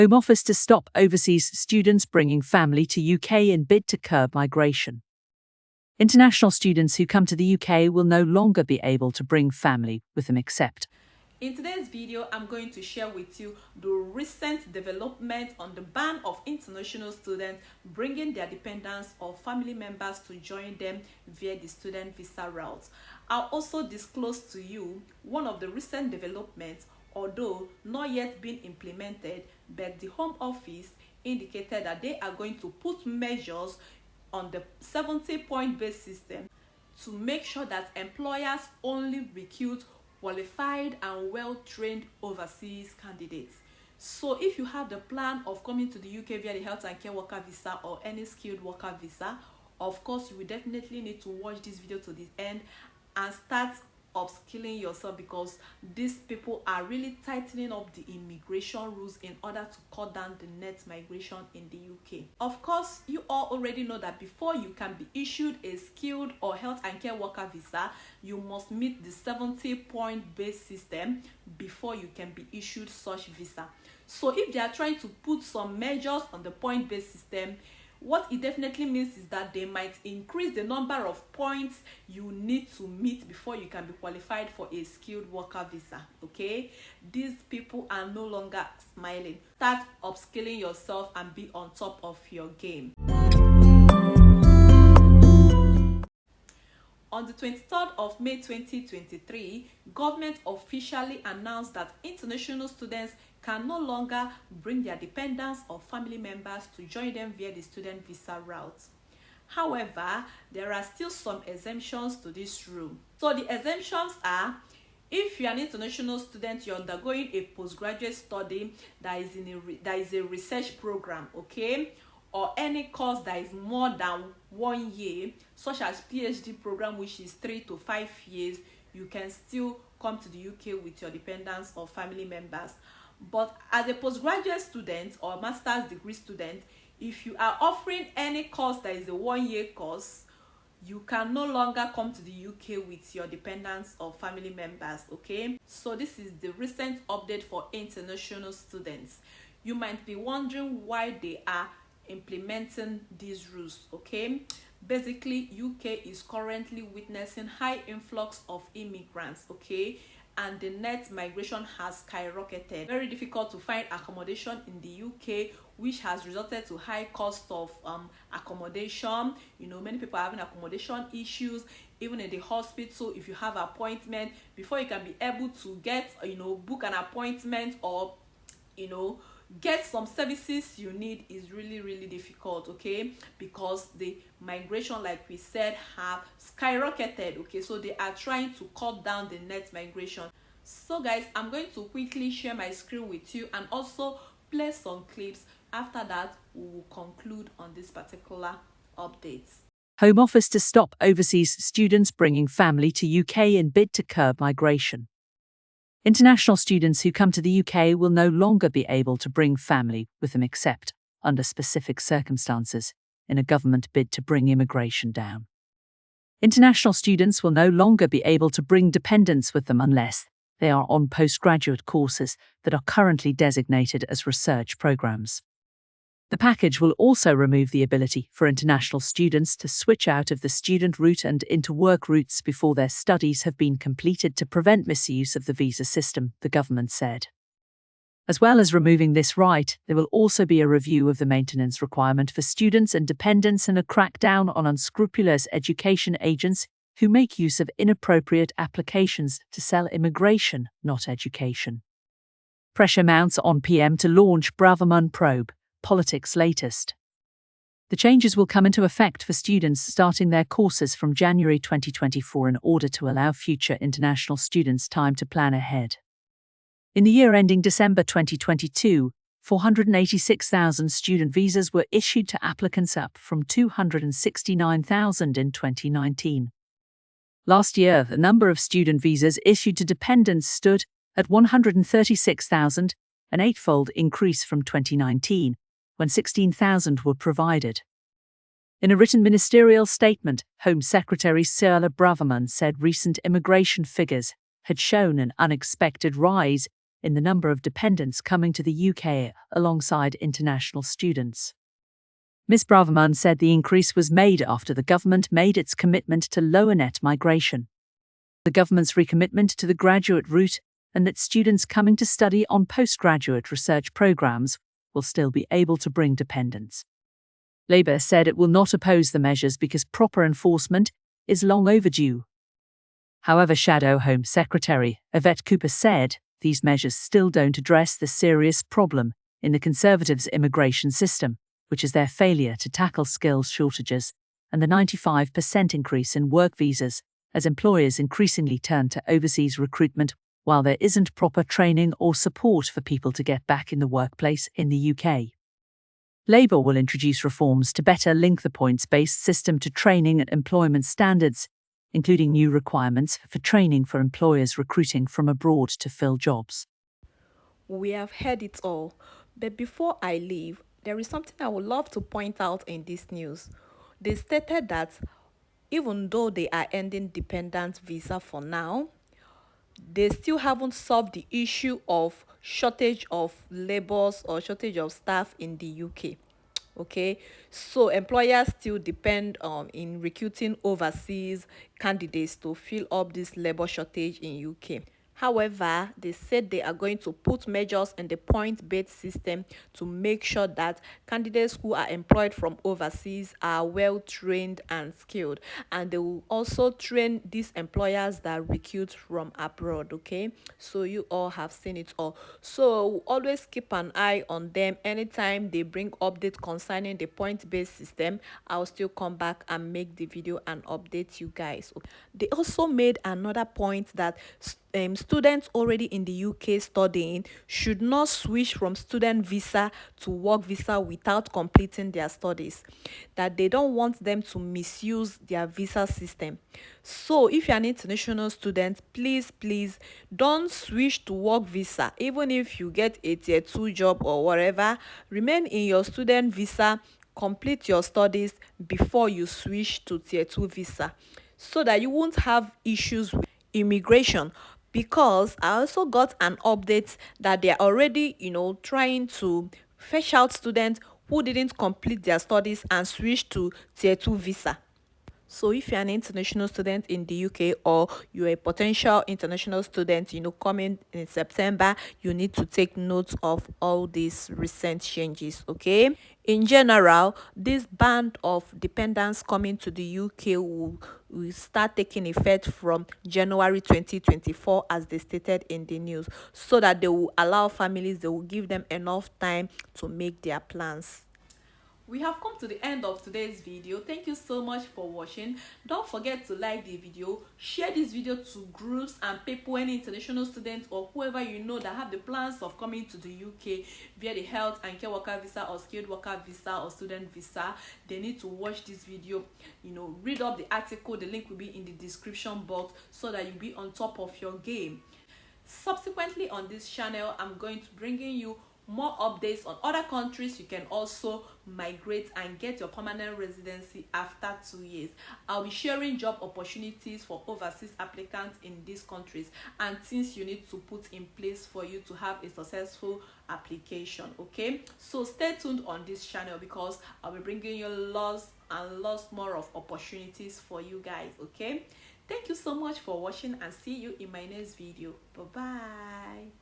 Home Office to stop overseas students bringing family to UK in bid to curb migration. International students who come to the UK will no longer be able to bring family with them except. In today's video, I'm going to share with you the recent development on the ban of international students bringing their dependents or family members to join them via the student visa route. I'll also disclose to you one of the recent developments, although not yet been implemented, but the Home Office indicated that they are going to put measures on the 70-point based system to make sure that employers only recruit qualified and well-trained overseas candidates. So if you have the plan of coming to the UK via the health and care worker visa or any skilled worker visa, of course you will definitely need to watch this video to the end and start upskilling yourself, because these people are really tightening up the immigration rules in order to cut down the net migration in the UK. Of course, you all already know that before you can be issued a skilled or health and care worker visa, you must meet the 70-point base system before you can be issued such visa. So if they are trying to put some measures on the point-based system, what it definitely means is that they might increase the number of points you need to meet before you can be qualified for a skilled worker visa. Okay, these people are no longer smiling. Start upskilling yourself and be on top of your game. On the 23rd of May 2023, government officially announced that international students can no longer bring their dependents or family members to join them via the student visa route. However, there are still some exemptions to this rule. So the exemptions are: if you are an international student, you're undergoing a postgraduate study that is a research program, okay, or any course that is more than 1 year, such as PhD program, which is 3 to 5 years, you can still come to the UK with your dependents or family members. But as a postgraduate student or master's degree student, if you are offering any course that is a 1-year course, you can no longer come to the UK with your dependents or family members, okay? So this is the recent update for international students. You might be wondering why they are implementing these rules, okay? Basically, UK is currently witnessing high influx of immigrants, okay, and the net migration has skyrocketed. Very difficult to find accommodation in the UK, which has resulted to high cost of accommodation. You know, many people are having accommodation issues, even in the hospital. If you have an appointment, before you can be able to get, book an appointment or, get some services you need is really difficult, okay, because the migration, like we said, have skyrocketed, okay. So they are trying to cut down the net migration. So guys, I'm going to quickly share my screen with you and also play some clips. After that, we will conclude on this particular updates. Home Office to stop overseas students bringing family to UK in bid to curb migration. International students who come to the UK will no longer be able to bring family with them except under specific circumstances in a government bid to bring immigration down. International students will no longer be able to bring dependents with them unless they are on postgraduate courses that are currently designated as research programs. The package will also remove the ability for international students to switch out of the student route and into work routes before their studies have been completed to prevent misuse of the visa system, the government said. As well as removing this right, there will also be a review of the maintenance requirement for students and dependents and a crackdown on unscrupulous education agents who make use of inappropriate applications to sell immigration, not education. Pressure mounts on PM to launch Braverman probe. Politics latest. The changes will come into effect for students starting their courses from January 2024 in order to allow future international students time to plan ahead. In the year ending December 2022, 486,000 student visas were issued to applicants, up from 269,000 in 2019. Last year, the number of student visas issued to dependents stood at 136,000, an eightfold increase from 2019. When 16,000 were provided. In a written ministerial statement, Home Secretary Cyril Braverman said recent immigration figures had shown an unexpected rise in the number of dependents coming to the UK alongside international students. Ms. Braverman said the increase was made after the government made its commitment to lower net migration, the government's recommitment to the graduate route, and that students coming to study on postgraduate research programmes will still be able to bring dependents. Labour said it will not oppose the measures because proper enforcement is long overdue. However, Shadow Home Secretary Yvette Cooper said these measures still don't address the serious problem in the Conservatives' immigration system, which is their failure to tackle skills shortages and the 95% increase in work visas as employers increasingly turn to overseas recruitment while there isn't proper training or support for people to get back in the workplace in the UK. Labour will introduce reforms to better link the points-based system to training and employment standards, including new requirements for training for employers recruiting from abroad to fill jobs. We have heard it all, but before I leave, there is something I would love to point out in this news. They stated that even though they are ending dependent visa for now, they still haven't solved the issue of shortage of laborers or shortage of staff in the UK. Okay, so employers still depend on in recruiting overseas candidates to fill up this labor shortage in UK. However, they said they are going to put measures in the point-based system to make sure that candidates who are employed from overseas are well trained and skilled, and they will also train these employers that recruit from abroad. Okay, so you all have seen it all, so always keep an eye on them. Anytime they bring update concerning the point-based system, I'll still come back and make the video and update you guys. They also made another point that students already in the UK studying should not switch from student visa to work visa without completing their studies, that they don't want them to misuse their visa system. So if you're an international student, please don't switch to work visa. Even if you get a tier 2 job or whatever, remain in your student visa, complete your studies before you switch to tier 2 visa, so that you won't have issues with immigration. Because I also got an update that they are already trying to fetch out students who didn't complete their studies and switch to tier 2 visa. So if you're an international student in the UK, or you're a potential international student, coming in September, you need to take note of all these recent changes, okay? In general, this ban of dependents coming to the UK will start taking effect from January 2024, as they stated in the news, so that they will allow families, they will give them enough time to make their plans. We have come to the end of today's video. Thank you so much for watching. Don't forget to like the video, share this video to groups and people, any international students or whoever you know that have the plans of coming to the UK via the health and care worker visa or skilled worker visa or student visa. They need to watch this video, read up the article. The link will be in the description box so that you'll be on top of your game. Subsequently on this channel, I'm going to bringing you more updates on other countries you can also migrate and get your permanent residency after 2 years. I'll be sharing job opportunities for overseas applicants in these countries and things you need to put in place for you to have a successful application. Okay, so stay tuned on this channel because I'll be bringing you lots and lots more of opportunities for you guys. Okay, thank you so much for watching and see you in my next video. Bye bye.